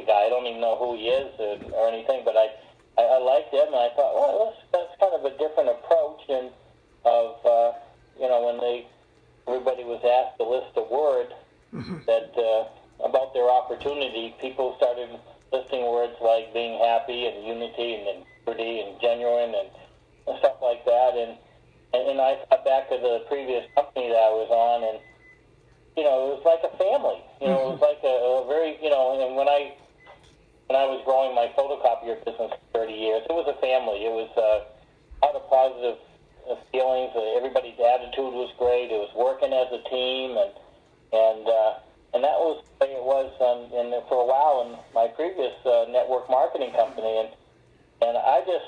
the guy. I don't even know who he is or anything, but I liked him, and I thought, well, that's kind of a different approach, and of when everybody was asked to list a word that about their opportunity, people started listing words like being happy and unity and integrity and genuine and stuff like that, and I thought back to the previous company that I was on, and it was like a family. It was like a very and when I was growing my photocopier business for 30 years, it was a family. It was a lot of positive feelings. Everybody's attitude was great. It was working as a team, and that was the way it was for a while in my previous network marketing company, and I just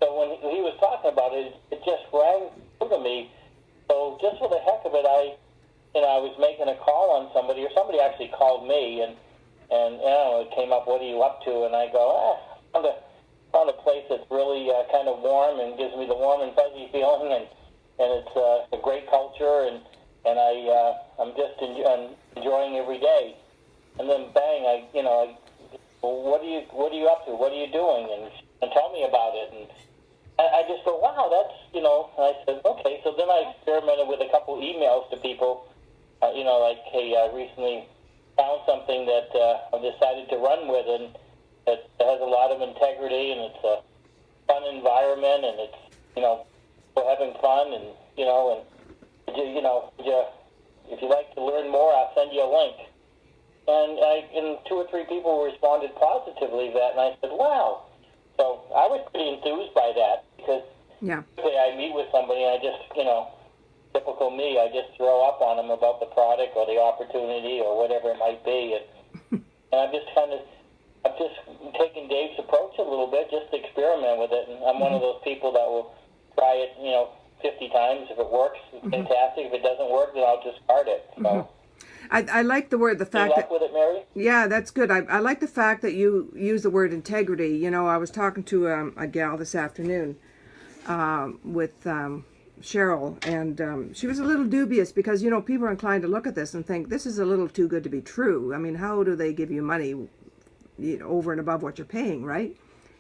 so when he was talking about it, it just rang true to me. So just for the heck of it, I was making a call on somebody, or somebody actually called me, and it came up, what are you up to? And I go, found a place that's really kind of warm and gives me the warm and fuzzy feeling, and it's a great culture, and I'm just enjoying every day. And then bang, what are you up to? What are you doing? And tell me about it. And I just thought, wow, that's and I said, okay. So then I experimented with a couple emails to people, like, hey, I recently found something that I've decided to run with, and that has a lot of integrity, and it's a fun environment, and it's we're having fun, and if you'd like to learn more, I'll send you a link. And two or three people responded positively to that, and I said, wow. So I was pretty enthused by that, because typically I meet with somebody and I just, typical me, I just throw up on them about the product or the opportunity or whatever it might be. And I've just taken Dave's approach a little bit, just to experiment with it. And I'm one of those people that will try it, 50 times. If it works, it's fantastic. If it doesn't work, then I'll discard it. So. I like the fact that... with it, Mary? Yeah, that's good. I like the fact that you use the word integrity. I was talking to a gal this afternoon with Cheryl, and she was a little dubious because, people are inclined to look at this and think, this is a little too good to be true. I mean, how do they give you money over and above what you're paying, right?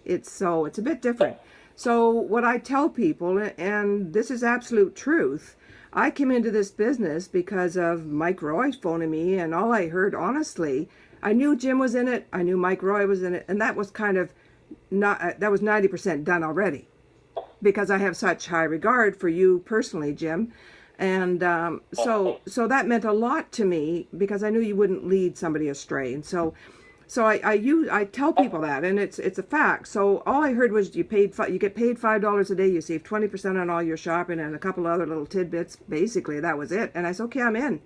It's a bit different. So what I tell people, and this is absolute truth, I came into this business because of Mike Roy phoning me, and all I heard, honestly, I knew Jim was in it, I knew Mike Roy was in it, and that was kind of that was 90% done already, because I have such high regard for you personally, Jim, and so that meant a lot to me, because I knew you wouldn't lead somebody astray, and so I tell people that, and it's a fact. So all I heard was you get paid $5 a day, you save 20% on all your shopping, and a couple other little tidbits. Basically, that was it. And I said, okay, I'm in.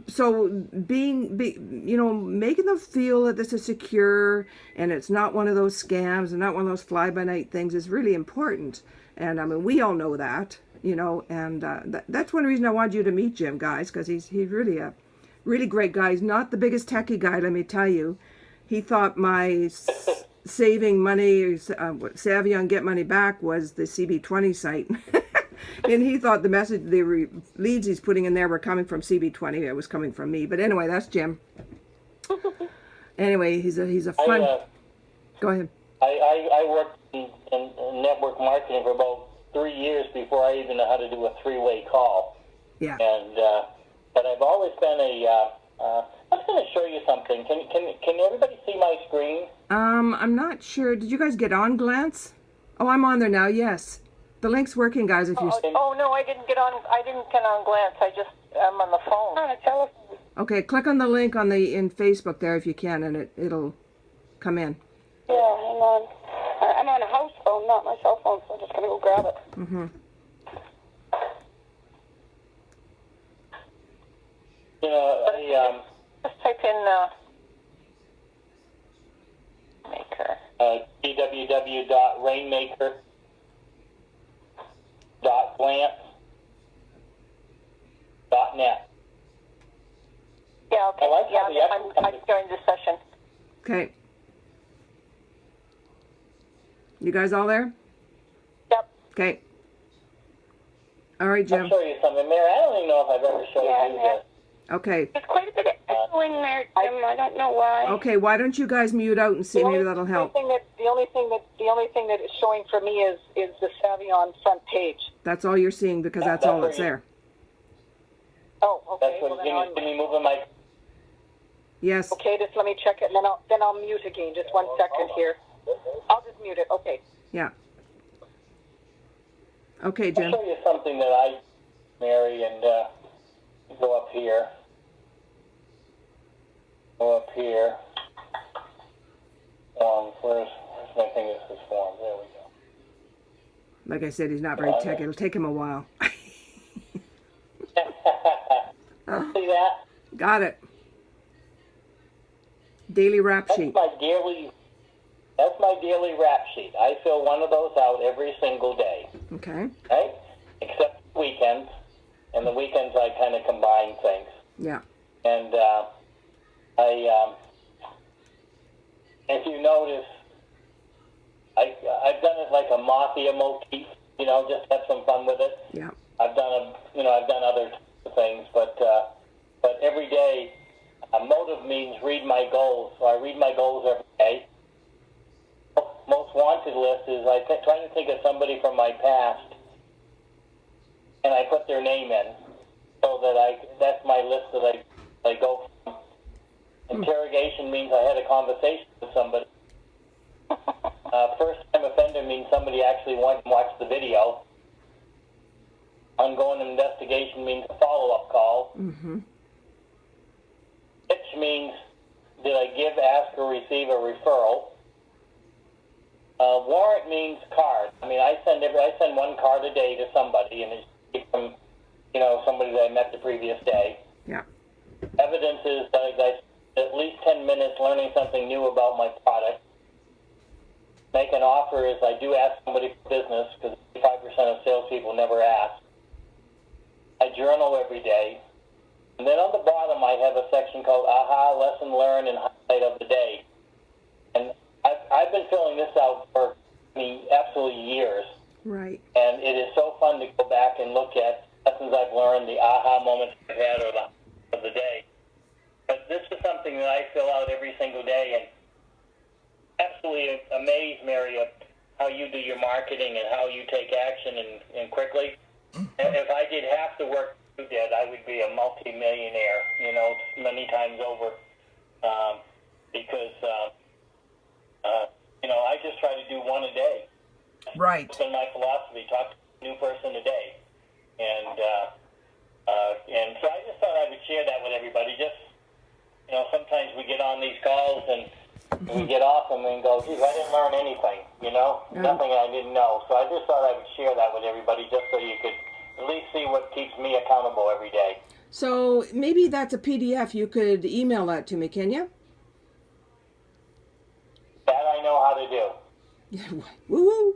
So making them feel that this is secure and it's not one of those scams and not one of those fly-by-night things is really important. And I mean, we all know that, and that's one reason I wanted you to meet Jim, guys, because he's really a really great guy. He's not the biggest techie guy, let me tell you. He thought my saving money, Savvy on Get Money Back, was the CB20 site. And he thought the leads he's putting in there were coming from CB20. It was coming from me. But anyway, that's Jim. Anyway, he's a fun... Go ahead. I worked in network marketing for about 3 years before I even knew how to do a three-way call. Yeah. And... but I've always been I'm just going to show you something. Can everybody see my screen? I'm not sure. Did you guys get on Glance? Oh, I'm on there now, yes. The link's working, guys, if you... Oh, no, I didn't get on Glance. I'm on the phone. On a telephone. Okay, click on the link in Facebook there if you can, and it'll come in. Yeah, hang on. I'm on a house phone, not my cell phone, so I'm just going to go grab it. Mm-hmm. Just type in Maker. www.rainmaker.glance.net. Yeah, okay. I joined the session. Okay. You guys all there? Yep. Okay. All right, Jim. I'll show you something, Mary. I don't even know if I've ever showed you this. Okay. There's quite a bit of echoing there, Jim. I don't know why. Okay, why don't you guys mute out and see? Maybe that'll help. The only thing that is showing for me is the Savion front page. That's all you're seeing because that's all that's there. Oh, okay. That's what Well, give me moving my. Yes. Okay, just let me check it, and then I'll mute again. Just 1 second here. I'll just mute it. Okay. Yeah. Okay, I'll Jim. show you something that I, Mary, and go up here. Go up here. Where's my thing that says forms? There we go. Like I said, he's not very tech. It'll take him a while. See that? Got it. Daily rap That's sheet. my daily rap sheet. I fill one of those out every single day, Okay. right? Except weekends. And the weekends I kind of combine things. Yeah. And if you notice, I've done it like a mafia motif, just have some fun with it. Yeah. I've done other things, but every day, motive means read my goals. So I read my goals every day. Most wanted list is trying to think of somebody from my past, and I put their name in, so that that's my list that I go from. Interrogation means I had a conversation with somebody. First time offender means somebody actually went and watched the video. Ongoing investigation means a follow-up call. Mm-hmm. Pitch means did I give, ask, or receive a referral? Warrant means card. I mean, I send one card a day to somebody, and it's from somebody that I met the previous day. Yeah. Evidence is that I at least 10 minutes learning something new about my product. Make an offer is I do ask somebody for business because 5% of salespeople never ask. I journal every day. And then on the bottom I have a section called AHA, Lesson Learned, and Highlight of the Day. And I've been filling this out for absolutely years. Right. And it is so fun to go back and look at lessons I've learned, the aha moments I've had, or the of the day. But this is something that I fill out every single day, and absolutely amazed, Mary, of how you do your marketing and how you take action and quickly. And if I did half the work you did, I would be a multi-millionaire, many times over, because I just try to do one a day. Right. It's been my philosophy, talk to a new person a day. And so I just thought I would share that with everybody. Just, sometimes we get on these calls and we get off them and go, geez, I didn't learn anything, nothing I didn't know. So I just thought I would share that with everybody just so you could at least see what keeps me accountable every day. So maybe that's a PDF. You could email that to me, can you? That I know how to do. Woo-woo.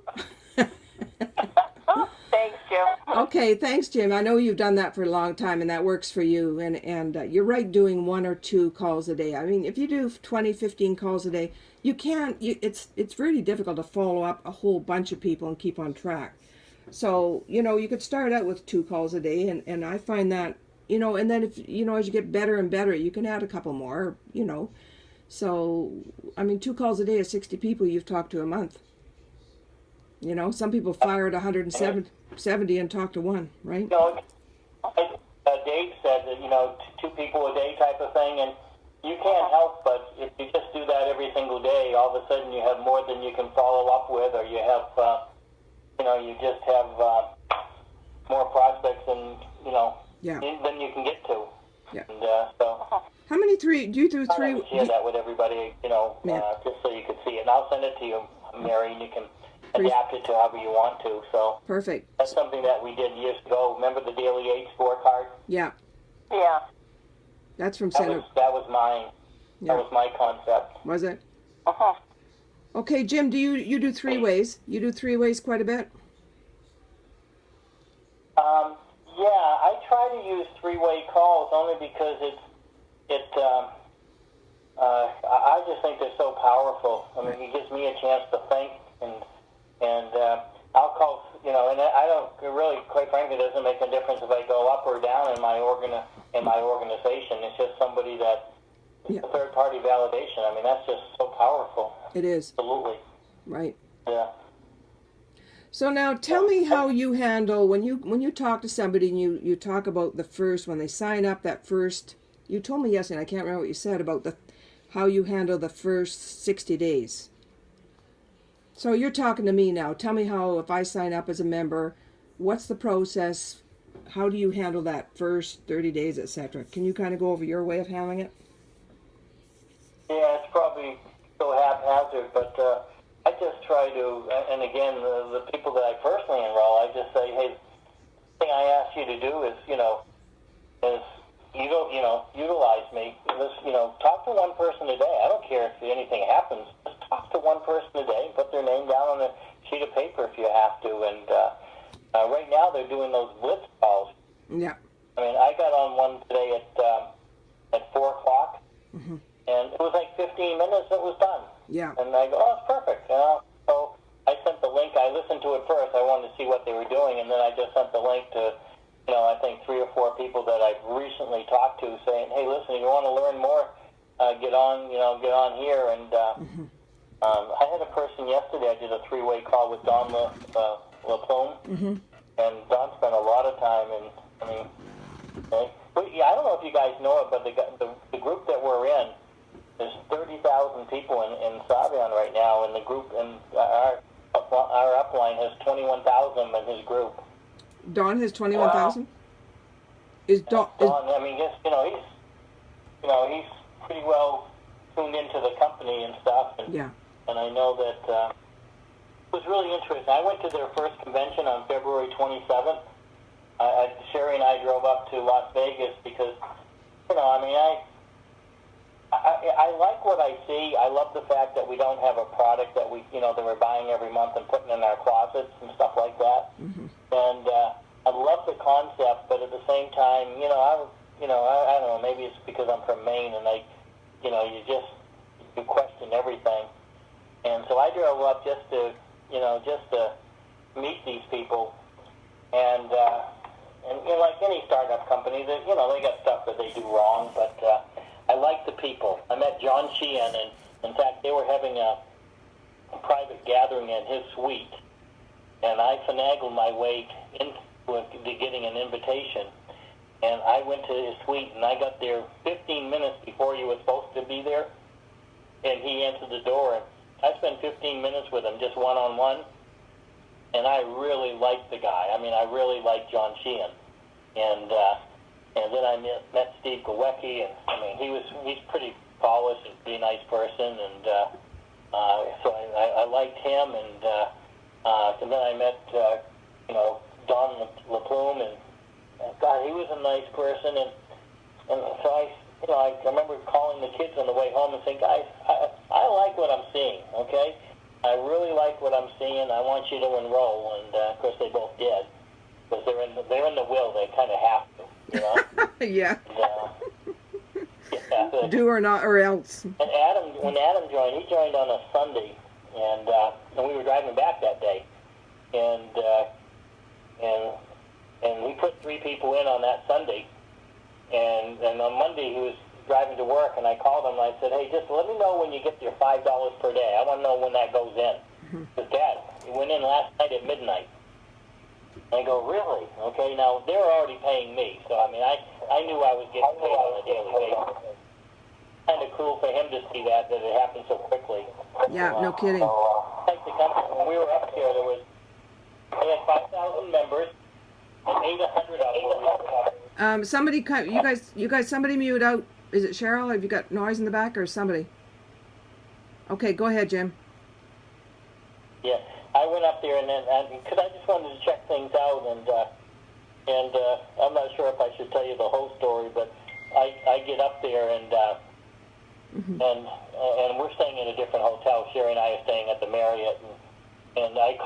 Thanks, Jim. Okay, thanks, Jim. I know you've done that for a long time, and that works for you. And you're right, doing 1 or 2 calls a day. I mean, if you do 20, 15 calls a day, you can't. It's really difficult to follow up a whole bunch of people and keep on track. So you could start out with 2 calls a day, and I find that and then if as you get better and better, you can add a couple more. So I mean, 2 calls a day is 60 people you've talked to a month. Some people fire at 170 and talk to 1, right? Dave said that, 2 people a day type of thing, and you can't help but if you just do that every single day, all of a sudden you have more than you can follow up with, or you have, you just have more prospects than than you can get to. Yeah. And so. How many do you do 3? I would share that with everybody, just so you could see it. And I'll send it to you, Mary, and you can adapt it to however you want to. So Perfect. that's something that we did years ago. Remember the Daily 8 scorecard? Yeah. Yeah. That's from That Senator. was mine. Yeah. That was my concept. Was it? Uh-huh. Okay, Jim, do you do 3 ways? You do 3 ways quite a bit? Yeah, I try to use 3-way calls only because I just think they're so powerful. I mean, it gives me a chance to think, and I'll call, and I don't really, quite frankly, it doesn't make a difference if I go up or down in my in my organization. It's just somebody that Yeah. third-party validation. I mean, that's just so powerful. It is. Absolutely. Right. Yeah. So now tell me how you handle when you talk to somebody and you talk about the first, when they sign up, that first, you told me yesterday, I can't remember what you said about how you handle the first 60 days. So you're talking to me now. Tell me how, if I sign up as a member, what's the process? How do you handle that first 30 days, etc.? Can you kind of go over your way of handling it? Yeah, it's probably so haphazard, but I just try to, and again, the people that I personally enroll, I just say, hey, the thing I ask you to do is, is utilize me. Just, talk to one person a day. I don't care if anything happens. Just talk to one person a day. Put their name down on a sheet of paper if you have to. And right now they're doing those blitz calls. Yeah. I mean, I got on one today at 4 o'clock. Mm-hmm. And it was like 15 minutes, it was done. Yeah. And I go, oh, it's perfect. So I sent the link. I listened to it first. I wanted to see what they were doing, and then I just sent the link to, I think 3 or 4 people that I've recently talked to, saying, hey, listen, if you want to learn more, get on here. And I had a person yesterday. I did a 3-way call with Don LaPlume, and Don spent a lot of time. And I don't know if you guys know it, but the group that we're in. There's 30,000 people in Savion right now, and the group, and our upline has 21,000 in his group. Don has 21,000. Is Don? I mean, just he's pretty well tuned into the company and stuff. And, Yeah. And I know that it was really interesting. I went to their first convention on February 27th. Sherry and I drove up to Las Vegas because, I like what I see. I love the fact that we don't have a product that that we're buying every month and putting in our closets and stuff like that. Mm-hmm. And I love the concept, but at the same time, I don't know. Maybe it's because I'm from Maine, and you question everything. And so I drove up just to meet these people, and like any startup company, that they got stuff that they do wrong, but I like the people. I met John Sheehan, and in fact, they were having a private gathering at his suite, and I finagled my way into getting an invitation. And I went to his suite, and I got there 15 minutes before he was supposed to be there, and he answered the door. And I spent 15 minutes with him, just one-on-one, and I really liked the guy. I mean, I really liked John Sheehan. And then I met Steve Gawecki, and he's pretty polished and pretty nice person, and so I liked him, and then I met Don LaPlume, and God, he was a nice person, and so I remember calling the kids on the way home and saying, guys, I like what I'm seeing, okay? I really like what I'm seeing. I want you to enroll, and of course they both did, because they're in the will. They kind of have to. Yeah. Yeah. Do or not or else. And when Adam joined, he joined on a Sunday, and we were driving back that day, and we put 3 people in on that Sunday, and on Monday he was driving to work, and I called him and I said, hey, just let me know when you get your $5 per day. I want to know when that goes in. Because Dad, he went in last night at midnight. I go, really? Okay, now they're already paying me, so I knew I was getting paid on a daily basis. Kind of cool for him to see that it happened so quickly. Yeah, no kidding. Like the company, when we were up there, they had 5,000 members, and 800 of them. Somebody, you guys, somebody mute out. Is it Cheryl? Have you got noise in the back, or somebody? Okay, go ahead, Jim. Yeah, I went up there and because I just wanted to check things out, and I'm not sure if I should tell you the whole story, but I get up there and we're staying in a different hotel. Sherry and I are staying at the Marriott, and I call